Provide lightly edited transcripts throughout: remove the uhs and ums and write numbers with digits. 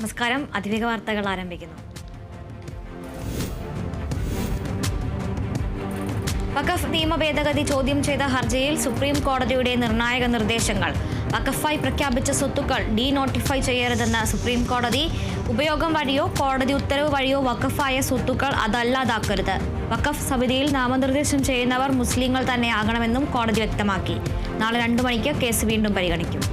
നമസ്കാരം. അതിവേഗ വാർത്തകൾ ആരംഭിക്കുന്നു. വഖഫ് നിയമ ഭേദഗതി ചോദ്യം ചെയ്ത ഹർജിയിൽ സുപ്രീം കോടതിയുടെ നിർണായക നിർദ്ദേശങ്ങൾ. വഖഫായി പ്രഖ്യാപിച്ച സ്വത്തുക്കൾ ഡീനോട്ടിഫൈ ചെയ്യരുതെന്ന് സുപ്രീം കോടതി. ഉപയോഗം വഴിയോ കോടതി ഉത്തരവ് വഴിയോ വഖഫായ സ്വത്തുക്കൾ അതല്ലാതാക്കരുത്. വഖഫ് സമിതിയിൽ നാമനിർദ്ദേശം ചെയ്യുന്നവർ മുസ്ലിങ്ങൾ തന്നെയാകണമെന്നും കോടതി വ്യക്തമാക്കി. നാളെ 2 മണിക്ക് കേസ് വീണ്ടും പരിഗണിക്കും.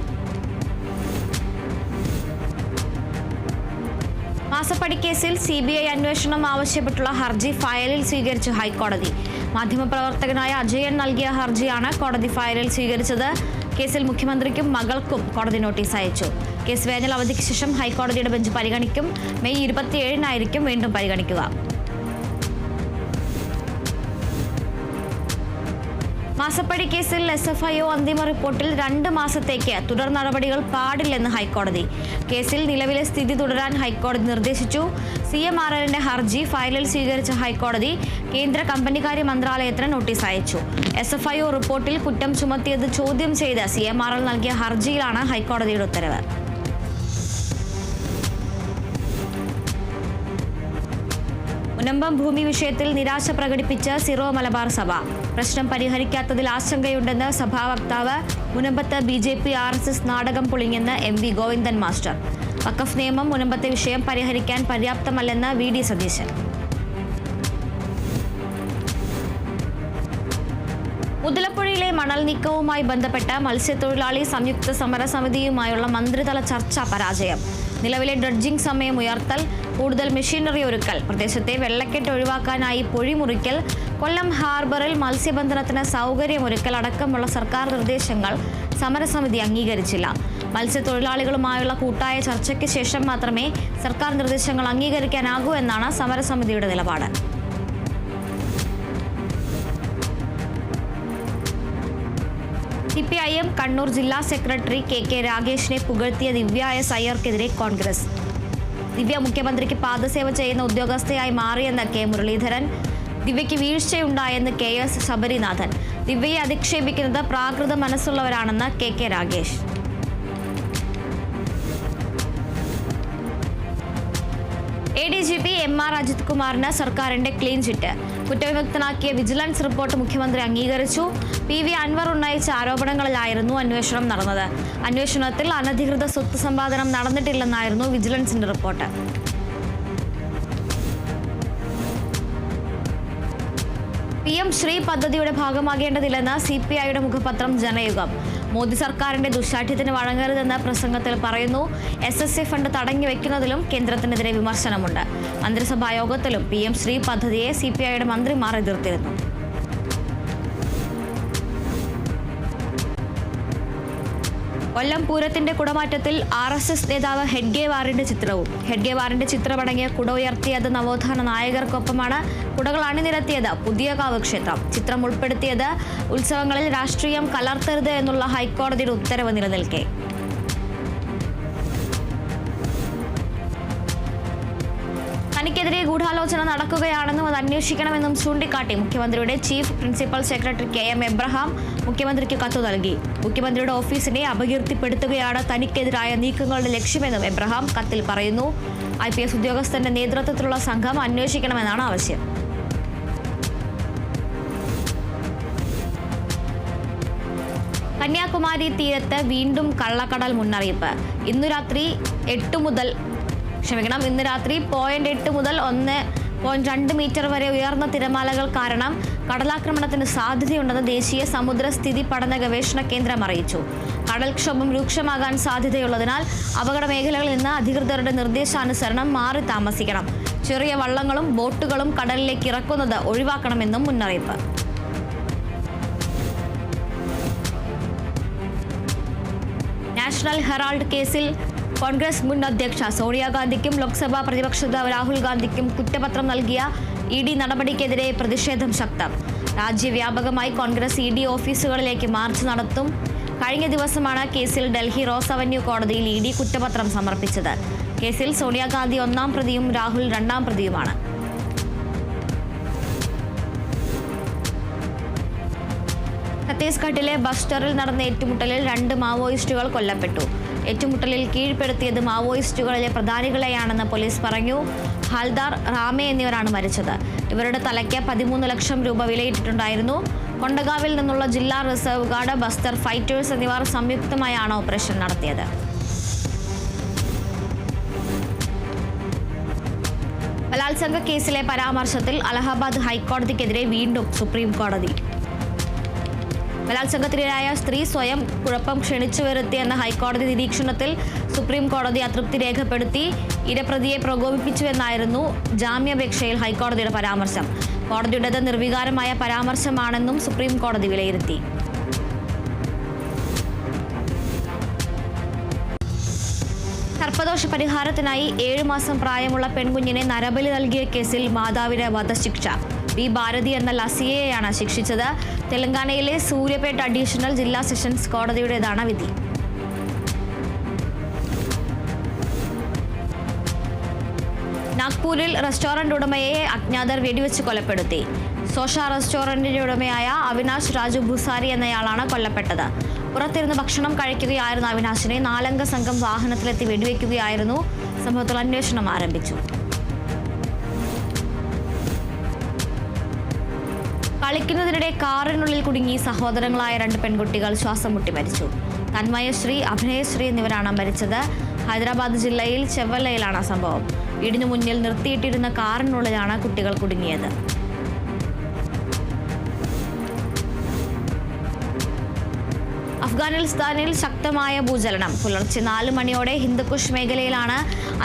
മാസപ്പടി കേസിൽ CBI അന്വേഷണം ആവശ്യപ്പെട്ടുള്ള ഹർജി ഫയലിൽ സ്വീകരിച്ചു ഹൈക്കോടതി. മാധ്യമപ്രവർത്തകനായ അജയൻ നൽകിയ ഹർജിയാണ് കോടതി ഫയലിൽ സ്വീകരിച്ചത്. കേസിൽ മുഖ്യമന്ത്രിക്കും മകൾക്കും കോടതി നോട്ടീസ് അയച്ചു. കേസ് വേനൽ അവധിക്ക് ശേഷം ഹൈക്കോടതിയുടെ ബെഞ്ച് പരിഗണിക്കും. മെയ് 27-നായിരിക്കും വീണ്ടും പരിഗണിക്കുക. മാസപ്പടി കേസിൽ SFIO അന്തിമ റിപ്പോർട്ടിൽ 2 മാസത്തേക്ക് തുടർ നടപടികൾ പാടില്ലെന്ന് ഹൈക്കോടതി. കേസിൽ നിലവിലെ സ്ഥിതി തുടരാൻ ഹൈക്കോടതി നിർദ്ദേശിച്ചു. CMRLന്റെ ഹർജി ഫയലിൽ സ്വീകരിച്ച ഹൈക്കോടതി കേന്ദ്ര കമ്പനികാര്യ മന്ത്രാലയത്തിന് നോട്ടീസ് അയച്ചു. SFIO റിപ്പോർട്ടിൽ കുറ്റം ചുമത്തിയത് ചോദ്യം ചെയ്ത് CMRL നൽകിയ ഹർജിയിലാണ് ഹൈക്കോടതിയുടെ ഉത്തരവ്. മുനമ്പം ഭൂമി വിഷയത്തിൽ നിരാശ പ്രകടിപ്പിച്ച സിറോ മലബാർ സഭ. പ്രശ്നം പരിഹരിക്കാത്തതിൽ ആശങ്കയുണ്ടെന്ന് സഭാ വക്താവ്. മുനമ്പത്ത് BJP RSS നാടകം പൊളിഞ്ഞെന്ന് MV ഗോവിന്ദൻ മാസ്റ്റർ. വഖഫ് നിയമം മുനമ്പത്തെ വിഷയം പരിഹരിക്കാൻ പര്യാപ്തമല്ലെന്ന് VD സതീശൻ. മുതലപ്പുഴയിലെ മണൽ നീക്കവുമായി ബന്ധപ്പെട്ട മത്സ്യത്തൊഴിലാളി സംയുക്ത സമരസമിതിയുമായുള്ള മന്ത്രിതല ചർച്ച പരാജയം. നിലവിലെ ഡ്രഡ്ജിംഗ് സമയം ഉയർത്തൽ, കൂടുതൽ മെഷീനറി ഒരുക്കൽ, പ്രദേശത്തെ വെള്ളക്കെട്ട് ഒഴിവാക്കാനായി പൊഴി മുറിക്കൽ, കൊല്ലം ഹാർബറിൽ മത്സ്യബന്ധനത്തിന് സൗകര്യമൊരുക്കൽ അടക്കമുള്ള സർക്കാർ നിർദ്ദേശങ്ങൾ സമരസമിതി അംഗീകരിച്ചില്ല. മത്സ്യത്തൊഴിലാളികളുമായുള്ള കൂട്ടായ ചർച്ചയ്ക്ക് ശേഷം മാത്രമേ സർക്കാർ നിർദ്ദേശങ്ങൾ അംഗീകരിക്കാനാകൂ എന്നാണ് സമരസമിതിയുടെ നിലപാട്. CPIM കണ്ണൂർ ജില്ലാ സെക്രട്ടറി KK രാഗേഷിനെ പുകഴ്ത്തിയ ദിവ്യ S. അയ്യർക്കെതിരെ കോൺഗ്രസ്. ദിവ്യ മുഖ്യമന്ത്രിക്ക് പാദസേവ ചെയ്യുന്ന ഉദ്യോഗസ്ഥയായി മാറിയെന്ന് K. മുരളീധരൻ. ദിവ്യയ്ക്ക് വീഴ്ചയുണ്ടായെന്ന് KS. ശബരിനാഥൻ. ദിവ്യയെ അധിക്ഷേപിക്കുന്നത് പ്രാകൃത മനസ്സുള്ളവരാണെന്ന് KK Ragesh. ADGP MR Ajith കുമാറിന് സർക്കാരിന്റെ ക്ലീൻ ചിറ്റ്. കുറ്റവിമുക്തനാക്കിയ വിജിലൻസ് റിപ്പോർട്ട് മുഖ്യമന്ത്രി അംഗീകരിച്ചു. PV അൻവർ ഉന്നയിച്ച ആരോപണങ്ങളിലായിരുന്നു അന്വേഷണം നടന്നത്. അന്വേഷണത്തിൽ അനധികൃത സ്വത്ത് സമ്പാദനം നടന്നിട്ടില്ലെന്നായിരുന്നു വിജിലൻസിന്റെ റിപ്പോർട്ട്. PM ശ്രീ പദ്ധതിയുടെ ഭാഗമാകേണ്ടതില്ലെന്ന് CPIയുടെ മുഖപത്രം ജനയുഗം. മോദി സർക്കാരിന്റെ ദുശാഠ്യത്തിന് വഴങ്ങരുതെന്ന പ്രസംഗത്തിൽ പറയുന്നു. SSA ഫണ്ട് തടഞ്ഞു വെക്കുന്നതിലും കേന്ദ്രത്തിനെതിരെ വിമർശനമുണ്ട്. മന്ത്രിസഭാ യോഗത്തിലും PM ശ്രീ പദ്ധതിയെ CPIയുടെ മന്ത്രിമാർ എതിർത്തിരുന്നു. കൊല്ലം പൂരത്തിന്റെ കുടമാറ്റത്തിൽ RSS നേതാവ് ഹെഡ്ഗേവാറിന്റെ ചിത്രവും. ഹെഡ്ഗേവാറിന്റെ ചിത്രമടങ്ങിയ കുട ഉയർത്തിയത് നവോത്ഥാന നായകർക്കൊപ്പമാണ്. കുടകൾ അണിനിരത്തിയത് പുതിയകാവ് ക്ഷേത്രം. ചിത്രം ഉൾപ്പെടുത്തിയത് ഉത്സവങ്ങളിൽ രാഷ്ട്രീയം കലർത്തരുത് എന്നുള്ള ഹൈക്കോടതിയുടെ ഉത്തരവ് നിലനിൽക്കെ. തനിക്കെതിരെ ഗൂഢാലോചന നടക്കുകയാണെന്നും അത് അന്വേഷിക്കണമെന്നും ചൂണ്ടിക്കാട്ടി മുഖ്യമന്ത്രിയുടെ chief principal secretary KM Abraham മുഖ്യമന്ത്രിക്ക് കത്ത് നൽകി. മുഖ്യമന്ത്രിയുടെ ഓഫീസിനെ അപകീർത്തിപ്പെടുത്തുകയാണ് തനിക്കെതിരായ നീക്കങ്ങളുടെ ലക്ഷ്യമെന്നും എബ്രഹാം കത്തിൽ പറയുന്നു. IPS ഉദ്യോഗസ്ഥന്റെ നേതൃത്വത്തിലുള്ള സംഘം അന്വേഷിക്കണമെന്നാണ് ആവശ്യം. കന്യാകുമാരി തീരത്ത് വീണ്ടും കള്ളക്കടൽ മുന്നറിയിപ്പ്. ഇന്ന് രാത്രി 0.8 മുതൽ 1.2 മീറ്റർ വരെ ഉയർന്ന തിരമാലകൾ കാരണം കടലാക്രമണത്തിന് സാധ്യതയുണ്ടെന്ന് ദേശീയ സമുദ്ര സ്ഥിതി പഠന ഗവേഷണ കേന്ദ്രം അറിയിച്ചു. കടൽക്ഷോഭം രൂക്ഷമാകാൻ സാധ്യതയുള്ളതിനാൽ അപകട മേഖലകളിൽ നിന്ന് അധികൃതരുടെ നിർദ്ദേശാനുസരണം മാറി താമസിക്കണം. ചെറിയ വള്ളങ്ങളും ബോട്ടുകളും കടലിലേക്ക് ഇറക്കുന്നത് ഒഴിവാക്കണമെന്നും മുന്നറിയിപ്പ്. നാഷണൽ ഹെറാൾഡ് കേസിൽ കോൺഗ്രസ് മുൻ അധ്യക്ഷ സോണിയാഗാന്ധിക്കും ലോക്സഭാ പ്രതിപക്ഷ നേതാവ് രാഹുൽ ഗാന്ധിക്കും കുറ്റപത്രം നൽകിയ ED നടപടിക്കെതിരെ പ്രതിഷേധം ശക്തം. രാജ്യവ്യാപകമായി കോൺഗ്രസ് ED ഓഫീസുകളിലേക്ക് മാർച്ച് നടത്തും. കഴിഞ്ഞ ദിവസമാണ് കേസിൽ ഡൽഹി റോസ് അവന്യൂ കോടതിയിൽ ED കുറ്റപത്രം സമർപ്പിച്ചത്. കേസിൽ സോണിയാഗാന്ധി 1-ാം പ്രതിയും രാഹുൽ 2-ാം പ്രതിയുമാണ്. ഛത്തീസ്ഗഡിലെ ബസ്റ്ററിൽ നടന്ന ഏറ്റുമുട്ടലിൽ 2 മാവോയിസ്റ്റുകൾ കൊല്ലപ്പെട്ടു. ഏറ്റുമുട്ടലിൽ കീഴ്പ്പെടുത്തിയത് മാവോയിസ്റ്റുകളിലെ പ്രധാനികളെയാണെന്ന് പോലീസ് പറഞ്ഞു. ഹൽദാർ, റാമെ എന്നിവരാണ് മരിച്ചത്. ഇവരുടെ തലയ്ക്ക് 13 ലക്ഷം രൂപ വിലയിട്ടിട്ടുണ്ടായിരുന്നു. കൊണ്ടഗാവിൽ നിന്നുള്ള ജില്ലാ റിസർവ് ഗാർഡ്, ബസ്തർ ഫൈറ്റേഴ്സ് എന്നിവർ സംയുക്തമായാണ് ഓപ്പറേഷൻ നടത്തിയത്. ബലാത്സംഗ കേസിലെ പരാമർശത്തിൽ അലഹബാദ് ഹൈക്കോടതിക്കെതിരെ വീണ്ടും സുപ്രീം കോടതി. ബലാത്സംഗത്തിനിരയായ സ്ത്രീ സ്വയം കുഴപ്പം ക്ഷണിച്ചു വരുത്തിയെന്ന ഹൈക്കോടതി നിരീക്ഷണത്തിൽ സുപ്രീം കോടതി അതൃപ്തി രേഖപ്പെടുത്തി. ഇരപ്രതിയെ പ്രകോപിപ്പിച്ചുവെന്നായിരുന്നു ജാമ്യാപേക്ഷയിൽ ഹൈക്കോടതിയുടെ പരാമർശം. കോടതിയുടേത് നിർവികാരമായ പരാമർശമാണെന്നും സുപ്രീം കോടതി വിലയിരുത്തി. സർപ്പദോഷ പരിഹാരത്തിനായി 7 മാസം പ്രായമുള്ള പെൺകുഞ്ഞിനെ നരബലി നൽകിയ കേസിൽ മാതാവിന് വധശിക്ഷ. ബി ഭാരതി എന്ന ലസിയയെയാണ് ശിക്ഷിച്ചത്. തെലങ്കാനയിലെ സൂര്യപേട്ട അഡീഷണൽ ജില്ലാ സെഷൻസ് കോടതിയുടേതാണ് വിധി. നാഗ്പൂരിൽ റെസ്റ്റോറന്റ് ഉടമയെ അജ്ഞാതർ വെടിവെച്ച് കൊലപ്പെടുത്തി. സോഷ റെസ്റ്റോറന്റിന്റെ ഉടമയായ അവിനാശ് രാജു ഭൂസാരി എന്നയാളാണ് കൊല്ലപ്പെട്ടത്. പുറത്തിരുന്ന് ഭക്ഷണം കഴിക്കുകയായിരുന്ന അവിനാശിനെ 4 അംഗ സംഘം വാഹനത്തിലെത്തി വെടിവെക്കുകയായിരുന്നു. സംഭവത്തിൽ അന്വേഷണം ആരംഭിച്ചു. കളിക്കുന്നതിനിടെ കാറിനുള്ളിൽ കുടുങ്ങി സഹോദരങ്ങളായ 2 പെൺകുട്ടികൾ ശ്വാസം മുട്ടി മരിച്ചു. തന്മയശ്രീ, അഭിനയശ്രീ എന്നിവരാണ് മരിച്ചത്. ഹൈദരാബാദ് ജില്ലയിൽ ചെവല്ലയിലാണ് സംഭവം. വീടിനു മുന്നിൽ നിർത്തിയിട്ടിരുന്ന കാറിനുള്ളിലാണ് കുട്ടികൾ കുടുങ്ങിയത്. അഫ്ഗാനിസ്ഥാനിൽ ശക്തമായ ഭൂചലനം. പുലർച്ചെ 4 മണിയോടെ ഹിന്ദുക്കുഷ് മേഖലയിലാണ്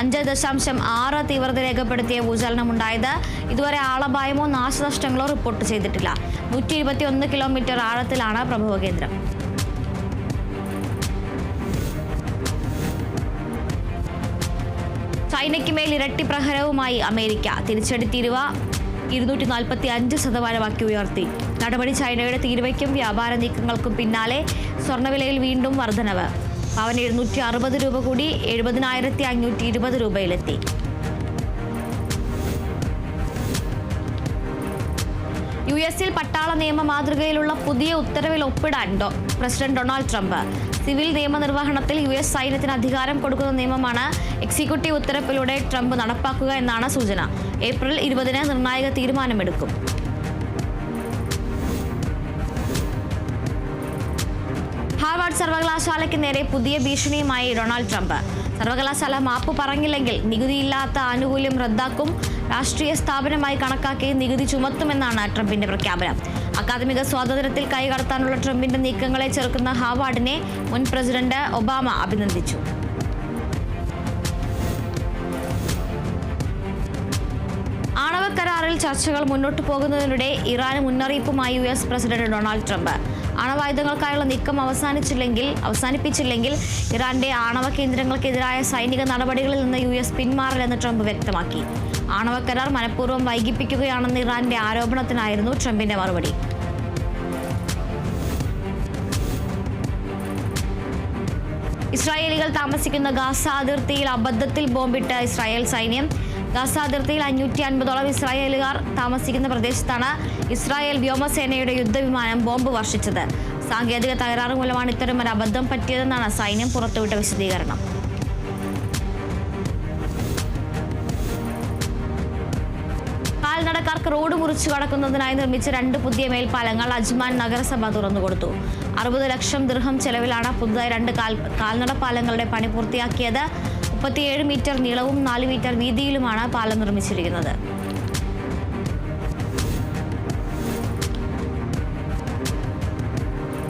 5.6 തീവ്രത രേഖപ്പെടുത്തിയ ഭൂചലനമുണ്ടായത്. ഇതുവരെ ആളപായമോ നാശനഷ്ടങ്ങളോ റിപ്പോർട്ട് ചെയ്തിട്ടില്ല. 121 കിലോമീറ്റർ ആഴത്തിലാണ് പ്രഭവകേന്ദ്രം. ചൈനയ്ക്ക് മേൽ ഇരട്ടി പ്രഹരവുമായി അമേരിക്ക. തിരിച്ചടി തീരുവ 245% ഉയർത്തി. നടപടി ചൈനയുടെ തീരുവയ്ക്കും വ്യാപാര നീക്കങ്ങൾക്കും പിന്നാലെ സ്വർണ്ണവിലയിൽ വീണ്ടും വർധനവ്. പവന് 760 രൂപ കൂടി 70,520 രൂപയിലെത്തി. US-ൽ പട്ടാള നിയമ മാതൃകയിലുള്ള പുതിയ ഉത്തരവിൽ ഒപ്പിടാൻ പ്രസിഡന്റ് ഡൊണാൾഡ് ട്രംപ്. സിവിൽ നിയമനിർവഹണത്തിൽ US സൈന്യത്തിന് അധികാരം കൊടുക്കുന്ന നിയമമാണ് എക്സിക്യൂട്ടീവ് ഉത്തരവിലൂടെ ട്രംപ് നടപ്പാക്കുക എന്നാണ് സൂചന. ഏപ്രിൽ 20-ന് നിർണായക തീരുമാനമെടുക്കും. ഹാർവാർഡ് സർവകലാശാലയ്ക്ക് നേരെ പുതിയ ഭീഷണിയുമായി ഡൊണാൾഡ് ട്രംപ്. സർവകലാശാല മാപ്പ് പറഞ്ഞില്ലെങ്കിൽ നികുതിയില്ലാത്ത ആനുകൂല്യം റദ്ദാക്കും. രാഷ്ട്രീയ സ്ഥാപനമായി കണക്കാക്കി നികുതി ചുമത്തുമെന്നാണ് ട്രംപിന്റെ പ്രഖ്യാപനം. അക്കാദമിക സ്വാതന്ത്ര്യത്തിൽ കൈകടത്താനുള്ള ട്രംപിന്റെ നീക്കങ്ങളെ ചെറുക്കുന്ന ഹാർവാർഡിനെ മുൻ പ്രസിഡന്റ് ഒബാമ അഭിനന്ദിച്ചു. ആണവ കരാറിൽ ചർച്ചകൾ മുന്നോട്ടു പോകുന്നതിനിടെ ഇറാന് മുന്നറിയിപ്പുമായി US പ്രസിഡന്റ് ഡൊണാൾഡ് ട്രംപ്. ആണവായുധങ്ങൾക്കായുള്ള നീക്കം അവസാനിപ്പിച്ചില്ലെങ്കിൽ ഇറാന്റെ ആണവ കേന്ദ്രങ്ങൾക്കെതിരായ സൈനിക നടപടികളിൽ നിന്ന് US പിന്മാറില്ലെന്ന് ട്രംപ് വ്യക്തമാക്കി. ആണവ കരാർ മനഃപൂർവ്വം വൈകിപ്പിക്കുകയാണെന്ന് ഇറാന്റെ ആരോപണത്തിനായിരുന്നു ട്രംപിന്റെ മറുപടി. ഇസ്രായേലികൾ താമസിക്കുന്ന ഗാസ അതിർത്തിയിൽ അബദ്ധത്തിൽ ബോംബിട്ട ഇസ്രായേൽ സൈന്യം. ഗാസ അതിർത്തിയിൽ 550ഓളം ഇസ്രായേലുകാർ താമസിക്കുന്ന പ്രദേശത്താണ് ഇസ്രായേൽ വ്യോമസേനയുടെ യുദ്ധവിമാനം ബോംബ് വർഷിച്ചത്. സാങ്കേതിക തകരാറ് മൂലമാണ് ഇത്തരമൊരു അബദ്ധം പറ്റിയതെന്നാണ് സൈന്യം പുറത്തുവിട്ട വിശദീകരണം. കാൽനടക്കാർക്ക് റോഡ് മുറിച്ചു കടക്കുന്നതിനായി നിർമ്മിച്ച 2 പുതിയ മേൽപ്പാലങ്ങൾ അജ്മാൻ നഗരസഭ തുറന്നുകൊടുത്തു. 60 ലക്ഷം ദിർഹം ചെലവിലാണ് പുതുതായി 2 കാൽനടപ്പാലങ്ങളുടെ പണി പൂർത്തിയാക്കിയത്. 37 മീറ്റർ നീളവും 4 മീറ്റർ വീതിയിലുമാണ് പാലം നിർമ്മിച്ചിരിക്കുന്നത്.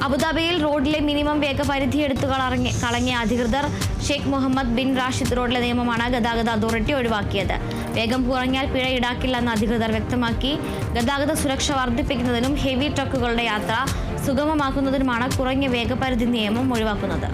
അബുദാബിയിൽ റോഡിലെ മിനിമം വേഗപരിധി എടുത്തു കളഞ്ഞ അധികൃതർ. ഷെയ്ഖ് മുഹമ്മദ് ബിൻ റാഷിദ് റോഡിലെ നിയമമാണ് ഗതാഗത അതോറിറ്റി ഒഴിവാക്കിയത്. വേഗം കുറഞ്ഞാൽ പിഴ ഈടാക്കില്ലെന്ന് അധികൃതർ വ്യക്തമാക്കി. ഗതാഗത സുരക്ഷ വർദ്ധിപ്പിക്കുന്നതിനും ഹെവി ട്രക്കുകളുടെ യാത്ര സുഗമമാക്കുന്നതിനുമാണ് കുറഞ്ഞ വേഗപരിധി നിയമം ഒഴിവാക്കുന്നത്.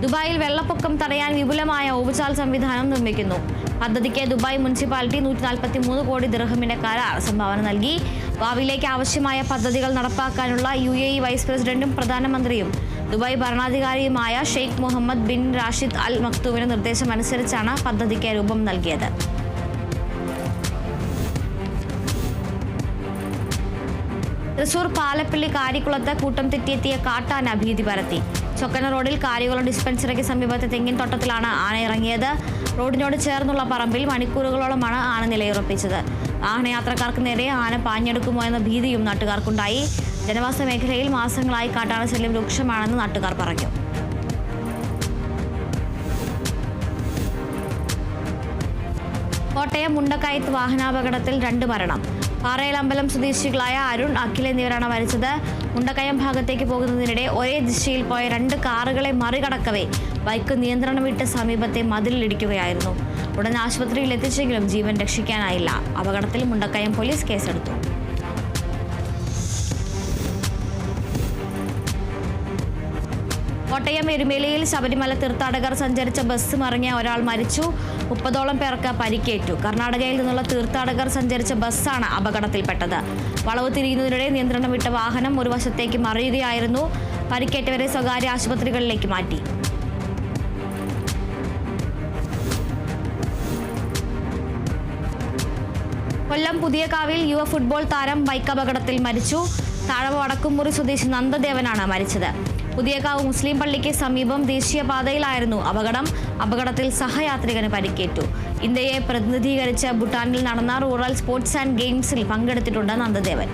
ദുബായിൽ വെള്ളപ്പൊക്കം തടയാൻ വിപുലമായ ഓവുചാൽ സംവിധാനം നിർമ്മിക്കുന്നു. പദ്ധതിക്ക് ദുബായ് മുനിസിപ്പാലിറ്റി 143 കോടി ദിർഹമിന്റെ കരാർ സംഭാവന നൽകി. ഭാവിയിലേക്ക് ആവശ്യമായ പദ്ധതികൾ നടപ്പാക്കാനുള്ള UAE വൈസ് പ്രസിഡന്റും പ്രധാനമന്ത്രിയും ദുബായ് ഭരണാധികാരിയുമായ Sheikh Mohammed bin Rashid Al മക്തൂമിന്റെ നിർദ്ദേശമനുസരിച്ചാണ് പദ്ധതിക്ക് രൂപം നൽകിയത്. തൃശൂർ പാലപ്പള്ളി കാരിക്കുളത്ത് കൂട്ടം തെറ്റിയെത്തിയ കാട്ടാന ഭീതി പരത്തി. ചൊക്കന റോഡിൽ കാരികുളം ഡിസ്പെൻസറിക്ക് സമീപത്തെ തെങ്ങിൻ തോട്ടത്തിലാണ് ആന ഇറങ്ങിയത്. റോഡിനോട് ചേർന്നുള്ള പറമ്പിൽ മണിക്കൂറുകളോളമാണ് ആന നിലയുറപ്പിച്ചത്. വാഹനയാത്രക്കാർക്ക് നേരെ ആന പാഞ്ഞെടുക്കുമോ എന്ന ഭീതിയും നാട്ടുകാർക്കുണ്ടായി. ജനവാസ മേഖലയിൽ മാസങ്ങളായി കാട്ടാന ശല്യം രൂക്ഷമാണെന്ന് നാട്ടുകാർ പറഞ്ഞു. കോട്ടയം മുണ്ടക്കയത്ത് വാഹനാപകടത്തിൽ 2 മരണം. പാറയിലമ്പലം സ്വദേശികളായ അരുൺ, അഖിൽ എന്നിവരാണ് മരിച്ചത്. മുണ്ടക്കയം ഭാഗത്തേക്ക് പോകുന്നതിനിടെ ഒരേ ദിശയിൽ പോയ 2 കാറുകളെ മറികടക്കവേ ബൈക്ക് നിയന്ത്രണം വിട്ട് സമീപത്തെ മതിലിടിക്കുകയായിരുന്നു. ഉടൻ ആശുപത്രിയിൽ എത്തിച്ചെങ്കിലും ജീവൻ രക്ഷിക്കാനായില്ല. അപകടത്തിൽ മുണ്ടക്കയം പോലീസ് കേസെടുത്തു. കോട്ടയം എരുമേലിയിൽ ശബരിമല തീർത്ഥാടകർ സഞ്ചരിച്ച ബസ് മറിഞ്ഞ ഒരാൾ മരിച്ചു. 30ഓളം പേർക്ക് പരിക്കേറ്റു. കർണാടകയിൽ നിന്നുള്ള തീർത്ഥാടകർ സഞ്ചരിച്ച ബസ്സാണ് അപകടത്തിൽപ്പെട്ടത്. വളവ് തിരിയുന്നതിനിടെ നിയന്ത്രണം വിട്ട വാഹനം ഒരു വശത്തേക്ക് മറിയുകയായിരുന്നു. പരിക്കേറ്റവരെ സ്വകാര്യ ആശുപത്രികളിലേക്ക് മാറ്റി. കൊല്ലം പുതിയകാവിൽ യുവ ഫുട്ബോൾ താരം ബൈക്ക് അപകടത്തിൽ മരിച്ചു. താഴവ വടക്കുംമുറി സ്വദേശി നന്ദദേവനാണ് മരിച്ചത്. പുതിയകാവ് മുസ്ലിം പള്ളിക്ക് സമീപം ദേശീയപാതയിലായിരുന്നു അപകടം. അപകടത്തിൽ സഹയാത്രികന് പരിക്കേറ്റു. ഇന്ത്യയെ പ്രതിനിധീകരിച്ച് ഭൂട്ടാനിൽ നടന്ന റൂറൽ സ്പോർട്സ് ആൻഡ് ഗെയിംസിൽ പങ്കെടുത്തിട്ടുണ്ട് നന്ദദേവൻ.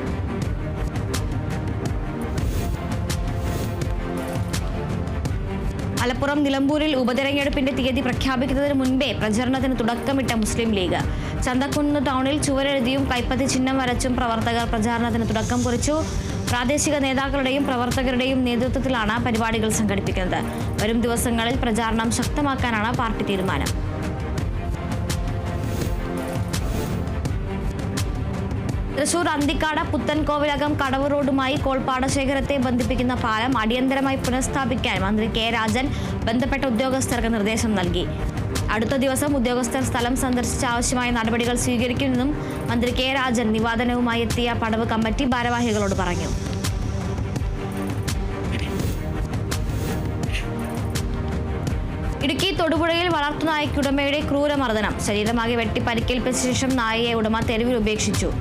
മലപ്പുറം നിലമ്പൂരിൽ ഉപതെരഞ്ഞെടുപ്പിന്റെ തീയതി പ്രഖ്യാപിക്കുന്നതിന് മുൻപേ പ്രചരണത്തിന് തുടക്കമിട്ട മുസ്ലിം ലീഗ്. ചന്തക്കുന്ന് ടൗണിൽ ചുവരെഴുതിയും കൈപ്പത്തി ചിഹ്നം വരച്ചും പ്രവർത്തകർ പ്രചാരണത്തിന് തുടക്കം കുറിച്ചു. പ്രാദേശിക നേതാക്കളുടെയും പ്രവർത്തകരുടെയും നേതൃത്വത്തിലാണ് പരിപാടികൾ സംഘടിപ്പിക്കുന്നത്. വരും ദിവസങ്ങളിൽ പ്രചാരണം ശക്തമാക്കാനാണ് പാർട്ടി തീരുമാനം. തൃശൂർ അന്തിക്കാട് പുത്തൻകോവിലകം കടവ് റോഡുമായി കോൾപ്പാടശേഖരത്തെ ബന്ധിപ്പിക്കുന്ന പാലം അടിയന്തരമായി പുനഃസ്ഥാപിക്കാൻ മന്ത്രി കെ രാജൻ ബന്ധപ്പെട്ട ഉദ്യോഗസ്ഥർക്ക് നിർദ്ദേശം നൽകി. അടുത്ത ദിവസം ഉദ്യോഗസ്ഥർ സ്ഥലം സന്ദർശിച്ച് ആവശ്യമായ നടപടികൾ സ്വീകരിക്കുമെന്നും മന്ത്രി കെ രാജൻ നിവേദനവുമായി എത്തിയ പടവ് കമ്മിറ്റി ഭാരവാഹികളോട് പറഞ്ഞു. ഇടുക്കി തൊടുപുഴയിൽ വളർത്തുനായ്ക്കുടമയുടെ ക്രൂരമർദ്ദനം. ശരീരമാകെ വെട്ടി പരിക്കേൽപ്പിച്ച ശേഷം നായയെ ഉടമ തെരുവിൽ ഉപേക്ഷിച്ചു.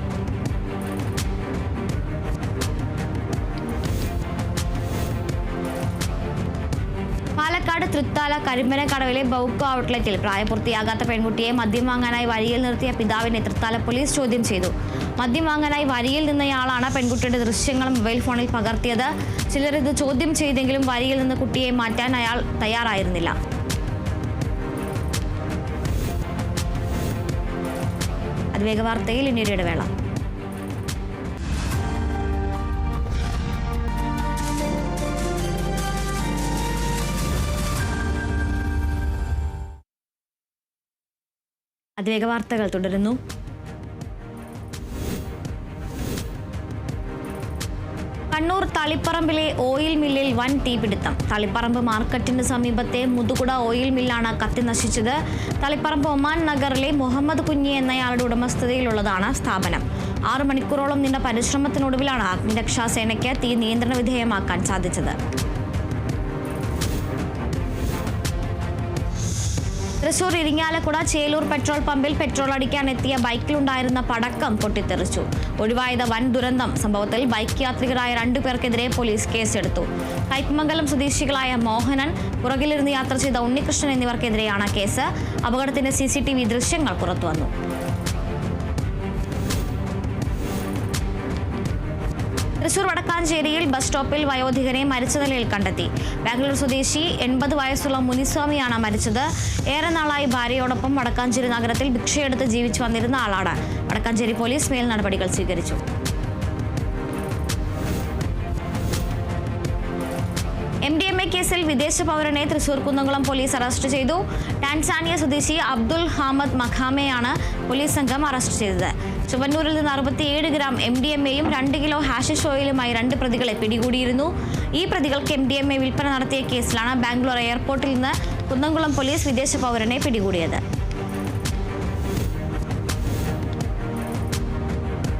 പാലക്കാട് തൃത്താല കരിമ്പനക്കടവിലെ ബൗക്കോ ഔട്ട്ലെറ്റിൽ പ്രായപൂർത്തിയാകാത്ത പെൺകുട്ടിയെ മദ്യം വാങ്ങാനായി വരിയിൽ നിർത്തിയ പിതാവിനെ തൃത്താല പോലീസ് ചോദ്യം ചെയ്തു. മദ്യം വാങ്ങാനായി വരിയിൽ നിന്നയാളാണ് പെൺകുട്ടിയുടെ ദൃശ്യങ്ങൾ മൊബൈൽ ഫോണിൽ പകർത്തിയത്. ചിലർ ഇത് ചോദ്യം ചെയ്തെങ്കിലും വരിയിൽ നിന്ന് കുട്ടിയെ മാറ്റാൻ അയാൾ തയ്യാറായിരുന്നില്ല. അതിവേഗ വാർത്തയിൽ ഇനിയൊരു ഇടവേള. അതിവേഗ വാർത്തകൾ തുടരുന്നു. കണ്ണൂർ തളിപ്പറമ്പിലെ ഓയിൽ മില്ലിൽ വൻ തീപിടുത്തം. തളിപ്പറമ്പ് മാർക്കറ്റിന് സമീപത്തെ മുതുകുട ഓയിൽ മില്ലാണ് കത്തി നശിച്ചത്. തളിപ്പറമ്പ് ഒമാൻ നഗറിലെ മുഹമ്മദ് കുഞ്ഞി എന്നയാളുടെ ഉടമസ്ഥതയിലുള്ളതാണ് സ്ഥാപനം. 6 മണിക്കൂറോളം നീണ്ട പരിശ്രമത്തിനൊടുവിലാണ് അഗ്നിരക്ഷാസേനയ്ക്ക് തീ നിയന്ത്രണ വിധേയമാക്കാൻ സാധിച്ചത്. തൃശൂർ ഇരിങ്ങാലക്കുട ചേലൂർ പെട്രോൾ പമ്പിൽ പെട്രോൾ അടിക്കാൻ എത്തിയ ബൈക്കിലുണ്ടായിരുന്ന പടക്കം പൊട്ടിത്തെറിച്ചു. ഒഴിവായത് വൻ ദുരന്തം. സംഭവത്തിൽ ബൈക്ക് യാത്രികരായ 2 പേർക്കെതിരെ പോലീസ് കേസെടുത്തു. കയ്പമംഗലം സ്വദേശികളായ മോഹനൻ, പുറകിലിരുന്ന് യാത്ര ചെയ്ത ഉണ്ണികൃഷ്ണൻ എന്നിവർക്കെതിരെയാണ് കേസ്. അപകടത്തിന്റെ CCTV ദൃശ്യങ്ങൾ പുറത്തുവന്നു. തൃശൂർ വടക്കാഞ്ചേരിയിൽ ബസ് സ്റ്റോപ്പിൽ വയോധികനെ മരിച്ച നിലയിൽ കണ്ടെത്തി. ബാംഗ്ലൂർ സ്വദേശി 80 വയസ്സുള്ള മുനിസ്വാമിയാണ് മരിച്ചത്. ഏറെ നാളായി ഭാര്യയോടൊപ്പം വടക്കാഞ്ചേരി നഗരത്തിൽ ഭിക്ഷയെടുത്ത് ജീവിച്ചു വന്നിരുന്ന ആളാണ്. വടക്കാഞ്ചേരി പോലീസ് മേൽ നടപടികൾ സ്വീകരിച്ചു. MDMA കേസിൽ വിദേശ പൗരനെ തൃശൂർ കുന്നംകുളം പോലീസ് അറസ്റ്റ് ചെയ്തു. ടാൻസാനിയ സ്വദേശി അബ്ദുൽ ഹാമദ് മഖാമയാണ് പോലീസ് സംഘം അറസ്റ്റ് ചെയ്തത്. ചുവന്നൂരിൽ നിന്ന് 67 ഗ്രാം MDMAയും 2 കിലോ ഹാഷിഷ് ഓയിലുമായി 2 പ്രതികളെ പിടികൂടിയിരുന്നു. ഈ പ്രതികൾക്ക് MDMA വിൽപ്പന നടത്തിയ കേസിലാണ് ബാംഗ്ലൂർ എയർപോർട്ടിൽ നിന്ന് കുന്നംകുളം പോലീസ് വിദേശ പൗരനെ പിടികൂടിയത്.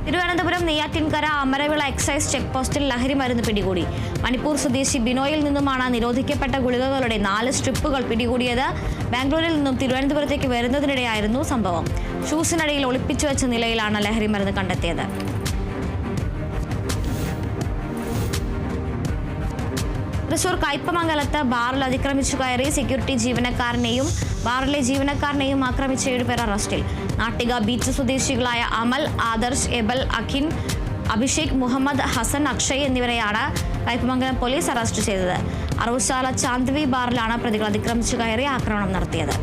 തിരുവനന്തപുരം നെയ്യാറ്റിൻകര അമരവിള എക്സൈസ് ചെക്ക് പോസ്റ്റിൽ ലഹരി മരുന്ന് പിടികൂടി. മണിപ്പൂർ സ്വദേശി ബിനോയിൽ നിന്നുമാണ് നിരോധിക്കപ്പെട്ട ഗുളികകളുടെ 4 സ്ട്രിപ്പുകൾ പിടികൂടിയത്. ബാംഗ്ലൂരിൽ നിന്നും തിരുവനന്തപുരത്തേക്ക് വരുന്നതിനിടെയായിരുന്നു സംഭവം. ഷൂസിനടിയിൽ ഒളിപ്പിച്ചു വെച്ച നിലയിലാണ് ലഹരി മരുന്ന് കണ്ടെത്തിയത്. തൃശൂർ കയ്പമംഗലത്ത് ബാറിൽ അതിക്രമിച്ചു കയറി സെക്യൂരിറ്റി ജീവനക്കാരനെയും ബാറിലെ ജീവനക്കാരനെയും ആക്രമിച്ച 7 പേർ അറസ്റ്റിൽ. നാട്ടിക ബീച്ച് സ്വദേശികളായ അമൽ, ആദർശ്, എബൽ, അഖിൻ, അഭിഷേക്, മുഹമ്മദ്, ഹസൻ, അക്ഷയ് എന്നിവരെയാണ് കയ്പമംഗലം പോലീസ് അറസ്റ്റ് ചെയ്തത്. അറവുശാല ചാന്ദ്വി ബാറിലാണ് പ്രതികൾ അതിക്രമിച്ചു കയറി ആക്രമണം നടത്തിയത്.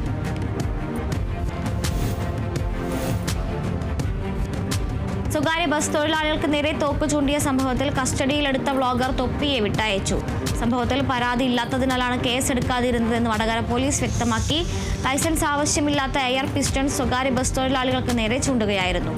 സ്വകാര്യ ബസ് തൊഴിലാളികൾക്ക് നേരെ തോക്ക് ചൂണ്ടിയ സംഭവത്തിൽ കസ്റ്റഡിയിലെടുത്ത വ്ളോഗർ തൊപ്പിയെ വിട്ടയച്ചു. സംഭവത്തിൽ പരാതി ഇല്ലാത്തതിനാലാണ് കേസെടുക്കാതിരുന്നതെന്ന് വടകര പോലീസ് വ്യക്തമാക്കി. ലൈസൻസ് ആവശ്യമില്ലാത്ത എയർ പിസ്റ്റൺ സ്വകാര്യ ബസ് തൊഴിലാളികൾക്ക് നേരെ ചൂണ്ടുകയായിരുന്നു.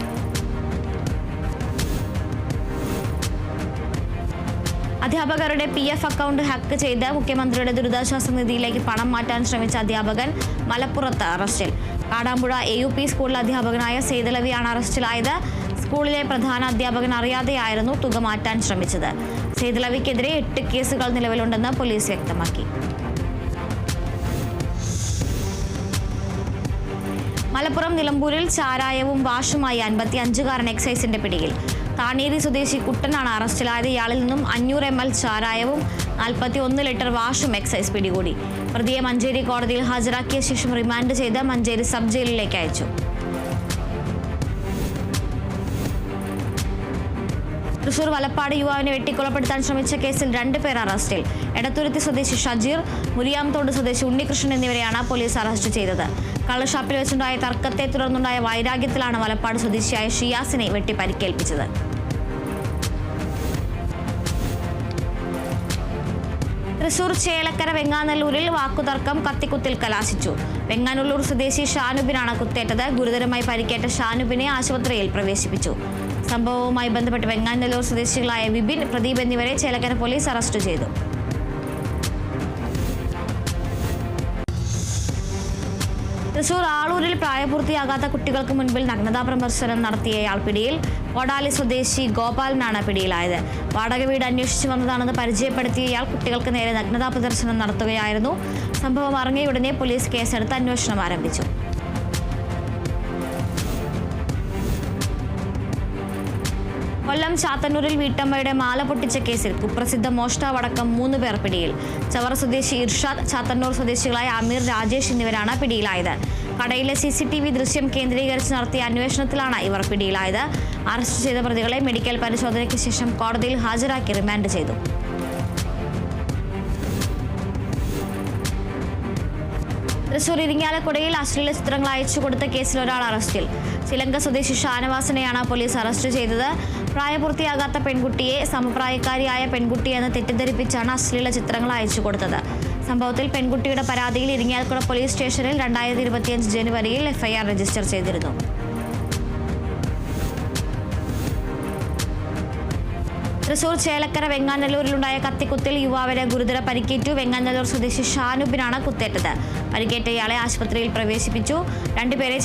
അധ്യാപകരുടെ PF അക്കൗണ്ട് ഹാക്ക് ചെയ്ത് മുഖ്യമന്ത്രിയുടെ ദുരിതാശ്വാസ നിധിയിലേക്ക് പണം മാറ്റാൻ ശ്രമിച്ച അധ്യാപകൻ മലപ്പുറത്ത് അറസ്റ്റിൽ. കാടാമ്പുഴ AUP സ്കൂളിലെ അധ്യാപകനായ സെയ്തലവിയാണ് അറസ്റ്റിലായത്. സ്കൂളിലെ പ്രധാന അധ്യാപകൻ അറിയാതെയായിരുന്നു തുക മാറ്റാൻ ശ്രമിച്ചത്. സെയ്തലവിക്കെതിരെ 8 കേസുകൾ നിലവിലുണ്ടെന്ന് പോലീസ് വ്യക്തമാക്കി. മലപ്പുറം നിലമ്പൂരിൽ ചാരായവും വാഷുമായി 55കാരൻ എക്സൈസിന്റെ പിടിയിൽ. താണേരി സ്വദേശി കുട്ടനാണ് അറസ്റ്റിലായത്. ഇയാളിൽ നിന്നും 500 ml ചാരായവും 41 ലിറ്റർ വാഷും എക്സൈസ് പിടികൂടി. പ്രതിയെ മഞ്ചേരി കോടതിയിൽ ഹാജരാക്കിയ ശേഷം റിമാൻഡ് ചെയ്ത് മഞ്ചേരി സബ് ജയിലിലേക്ക് അയച്ചു. തൃശൂർ വലപ്പാട് യുവാവിനെ വെട്ടിക്കൊലപ്പെടുത്താൻ ശ്രമിച്ച കേസിൽ 2 പേർ അറസ്റ്റിൽ. എടത്തുരുത്തി സ്വദേശി ഷജീർ, മുരിയാംതോട് സ്വദേശി ഉണ്ണികൃഷ്ണൻ എന്നിവരെയാണ് പോലീസ് അറസ്റ്റ് ചെയ്തത്. കള്ളുഷാപ്പിൽ വെച്ചുണ്ടായ തർക്കത്തെ തുടർന്നുണ്ടായ വൈരാഗ്യത്തിലാണ് വലപ്പാട് സ്വദേശിയായ ഷിയാസിനെ വെട്ടി പരിക്കേൽപ്പിച്ചത്. തൃശൂർ ചേലക്കര വെങ്ങാനല്ലൂരിൽ വാക്കുതർക്കം കത്തിക്കുത്തിൽ കലാശിച്ചു. വെങ്ങാനല്ലൂർ സ്വദേശി ഷാനുബിനാണ് കുത്തേറ്റത്. ഗുരുതരമായി പരിക്കേറ്റ ഷാനുബിനെ ആശുപത്രിയിൽ പ്രവേശിപ്പിച്ചു. സംഭവവുമായി ബന്ധപ്പെട്ട് വെങ്ങാനല്ലൂർ സ്വദേശികളായ വിപിൻ, പ്രദീപ് എന്നിവരെ ചേലക്കര പോലീസ് അറസ്റ്റ് ചെയ്തു. തൃശൂർ ആളൂരിൽ പ്രായപൂർത്തിയാകാത്ത കുട്ടികൾക്ക് മുൻപിൽ നഗ്നതാ പ്രദർശനം നടത്തിയയാൾ പിടിയിൽ. കോടാലി സ്വദേശി ഗോപാലനാണ് പിടിയിലായത്. വാടക വീട് അന്വേഷിച്ചു വന്നതാണെന്ന് പരിചയപ്പെടുത്തിയയാൾ കുട്ടികൾക്ക് നേരെ നഗ്നതാ പ്രദർശനം നടത്തുകയായിരുന്നു. സംഭവം അറിഞ്ഞയുടനെ പോലീസ് കേസെടുത്ത് അന്വേഷണം ആരംഭിച്ചു. കൊല്ലം ചാത്തന്നൂരിൽ വീട്ടമ്മയുടെ മാല പൊട്ടിച്ച കേസിൽ കുപ്രസിദ്ധ മോഷ്ടാവടക്കം 3 പേർ പിടിയിൽ. ചവറ സ്വദേശി ഇർഷാദ്, ചാത്തന്നൂർ സ്വദേശികളായ അമീർ, രാജേഷ് എന്നിവരാണ് പിടിയിലായത്. കടയിലെ CCTV ദൃശ്യം കേന്ദ്രീകരിച്ച് നടത്തിയ അന്വേഷണത്തിലാണ് ഇവർ പിടിയിലായത്. അറസ്റ്റ് ചെയ്ത പ്രതികളെ മെഡിക്കൽ പരിശോധനയ്ക്ക് ശേഷം കോടതിയിൽ ഹാജരാക്കി റിമാൻഡ് ചെയ്തു. തൃശൂർ ഇരിങ്ങാലക്കുടയിൽ അശ്ലീല ചിത്രങ്ങൾ അയച്ചു കൊടുത്ത കേസിൽ ഒരാൾ അറസ്റ്റിൽ. ശ്രീലങ്ക സ്വദേശി ഷാനവാസിനെയാണ് പോലീസ് അറസ്റ്റ് ചെയ്തത്. പ്രായപൂർത്തിയാകാത്ത പെൺകുട്ടിയെ സമപ്രായക്കാരിയായ പെൺകുട്ടിയെന്ന് തെറ്റിദ്ധരിപ്പിച്ചാണ് അശ്ലീല ചിത്രങ്ങൾ അയച്ചു കൊടുത്തത്. സംഭവത്തിൽ പെൺകുട്ടിയുടെ പരാതിയിൽ ഇരിങ്ങാലക്കുട പോലീസ് സ്റ്റേഷനിൽ 2025 ജനുവരിയിൽ FIR രജിസ്റ്റർ ചെയ്തിരുന്നു. തൃശൂർ ചേലക്കര വെങ്ങാനല്ലൂരിലുണ്ടായ കത്തിക്കുത്തിൽ യുവാവിന് ഗുരുതര പരിക്കേറ്റു. വെങ്ങാനല്ലൂർ സ്വദേശി ഷാനുബിനാണ് കുത്തേറ്റത്. പരിക്കേറ്റ ഇയാളെ ആശുപത്രിയിൽ പ്രവേശിപ്പിച്ചു. 2 പേരെ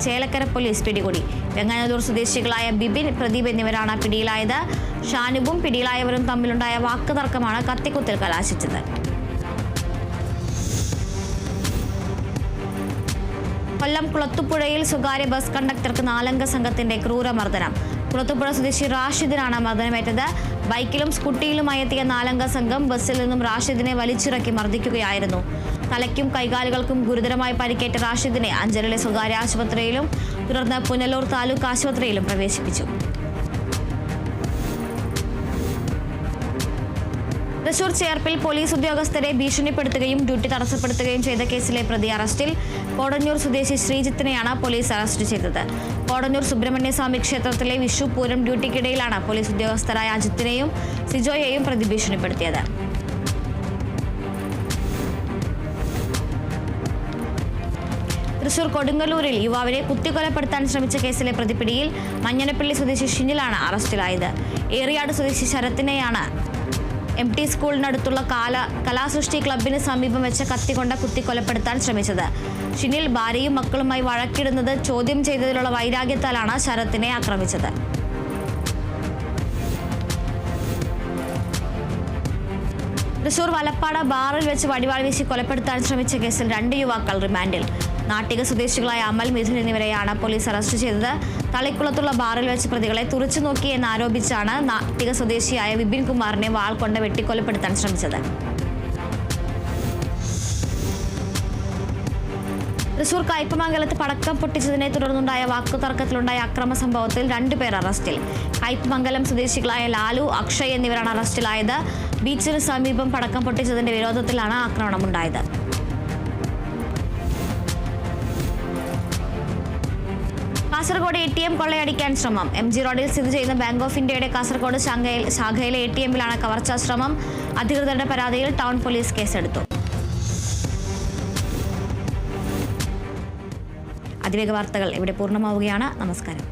ചേലക്കര പോലീസ് പിടികൂടി. വെങ്ങാനല്ലൂർ സ്വദേശികളായ ബിബിൻ, പ്രദീപ് എന്നിവരാണ് പിടിയിലായത്. ഷാനുബും പിടിയിലായവരും തമ്മിലുണ്ടായ വാക്കുതർക്കമാണ് കത്തിക്കുത്തിൽ കലാശിച്ചത്. കൊല്ലം കുളത്തുപുഴയിൽ സ്വകാര്യ ബസ് കണ്ടക്ടർക്ക് 4 സംഘത്തിന്റെ ക്രൂരമർദ്ദനം. കുളത്തുപുഴ സ്വദേശി റാഷിദിനാണ് മർദ്ദനമേറ്റത്. ബൈക്കിലും സ്കൂട്ടിയിലുമായി എത്തിയ 4 സംഘം ബസ്സിൽ നിന്നും റാഷിദിനെ വലിച്ചിറക്കി മർദ്ദിക്കുകയായിരുന്നു. തലയ്ക്കും കൈകാലുകൾക്കും ഗുരുതരമായി പരിക്കേറ്റ റാഷിദിനെ അഞ്ചലിലെ സ്വകാര്യ ആശുപത്രിയിലും തുടർന്ന് പുനലൂർ താലൂക്ക് ആശുപത്രിയിലും പ്രവേശിപ്പിച്ചു. തൃശൂർ ചേർപ്പിൽ പോലീസ് ഉദ്യോഗസ്ഥരെ ഭീഷണിപ്പെടുത്തുകയും ഡ്യൂട്ടി തടസ്സപ്പെടുത്തുകയും ചെയ്ത കേസിലെ പ്രതി അറസ്റ്റിൽ. കോടന്നൂർ സ്വദേശി ശ്രീജിത്തിനെയാണ് പോലീസ് അറസ്റ്റ് ചെയ്തത്. കോടന്നൂർ സുബ്രഹ്മണ്യസ്വാമി ക്ഷേത്രത്തിലെ വിഷു പൂരം ഡ്യൂട്ടിക്കിടയിലാണ് പോലീസ് ഉദ്യോഗസ്ഥരായ അജിത്തിനെയും സിജോയെയും പ്രതി ഭീഷണിപ്പെടുത്തിയത്. തൃശൂർ കൊടുങ്ങല്ലൂരിൽ യുവാവിനെ കുത്തിക്കൊലപ്പെടുത്താൻ ശ്രമിച്ച കേസിലെ പ്രതിപിടിയിൽ. മഞ്ഞനപ്പള്ളി സ്വദേശി ഷിനിലാണ് അറസ്റ്റിലായത്. ഏറിയാട് സ്വദേശി ശരത്തിനെയാണ് MT സ്കൂളിനടുത്തുള്ള കലാസൃഷ്ടി ക്ലബിന് സമീപം വെച്ച കത്തികൊണ്ട് കുത്തിക്കൊലപ്പെടുത്താൻ ശ്രമിച്ചത്. ഷിനിൽ ഭാര്യയും മക്കളുമായി വഴക്കിടുന്നത് ചോദ്യം ചെയ്തതിലുള്ള വൈരാഗ്യത്താലാണ് ശരത്തിനെ ആക്രമിച്ചത്. തൃശൂർ വലപ്പാട് ബാറിൽ വെച്ച് വടിവാൾ വീശി കൊലപ്പെടുത്താൻ ശ്രമിച്ച കേസിൽ 2 യുവാക്കൾ റിമാൻഡിൽ. നാട്ടിക സ്വദേശികളായ അമൽ, മിഥുൻ എന്നിവരെയാണ് പോലീസ് അറസ്റ്റ് ചെയ്തത്. തളിക്കുളത്തുള്ള ബാറിൽ വെച്ച് പ്രതികളെ തുറച്ചു നോക്കിയെന്നാരോപിച്ചാണ് നാട്ടിക സ്വദേശിയായ വിപിൻ കുമാറിനെ വാൾ കൊണ്ട് വെട്ടിക്കൊലപ്പെടുത്താൻ ശ്രമിച്ചത്. തൃശൂർ കയ്പമംഗലത്ത് പടക്കം പൊട്ടിച്ചതിനെ തുടർന്നുണ്ടായ വാക്കുതർക്കത്തിലുണ്ടായ അക്രമ സംഭവത്തിൽ 2 പേർ അറസ്റ്റിൽ. കയ്പമംഗലം സ്വദേശികളായ ലാലു, അക്ഷയ് എന്നിവരാണ് അറസ്റ്റിലായത്. ബീച്ചിന് സമീപം പടക്കം പൊട്ടിച്ചതിന്റെ വിരോധത്തിലാണ് ആക്രമണമുണ്ടായത്. കാസർഗോഡ് ATM കൊള്ളയടിക്കാൻ ശ്രമം. MG റോഡിൽ സ്ഥിതി ചെയ്യുന്ന ബാങ്ക് ഓഫ് ഇന്ത്യയുടെ കാസർഗോഡ് ശാഖയിലെ ATMിലാണ് കവർച്ചാ ശ്രമം. അധികൃതരുടെ പരാതിയിൽ ടൗൺ പോലീസ് കേസെടുത്തു. അതിവേഗ വാർത്തകൾ ഇവിടെ പൂർണ്ണമാവുകയാണ്. നമസ്കാരം.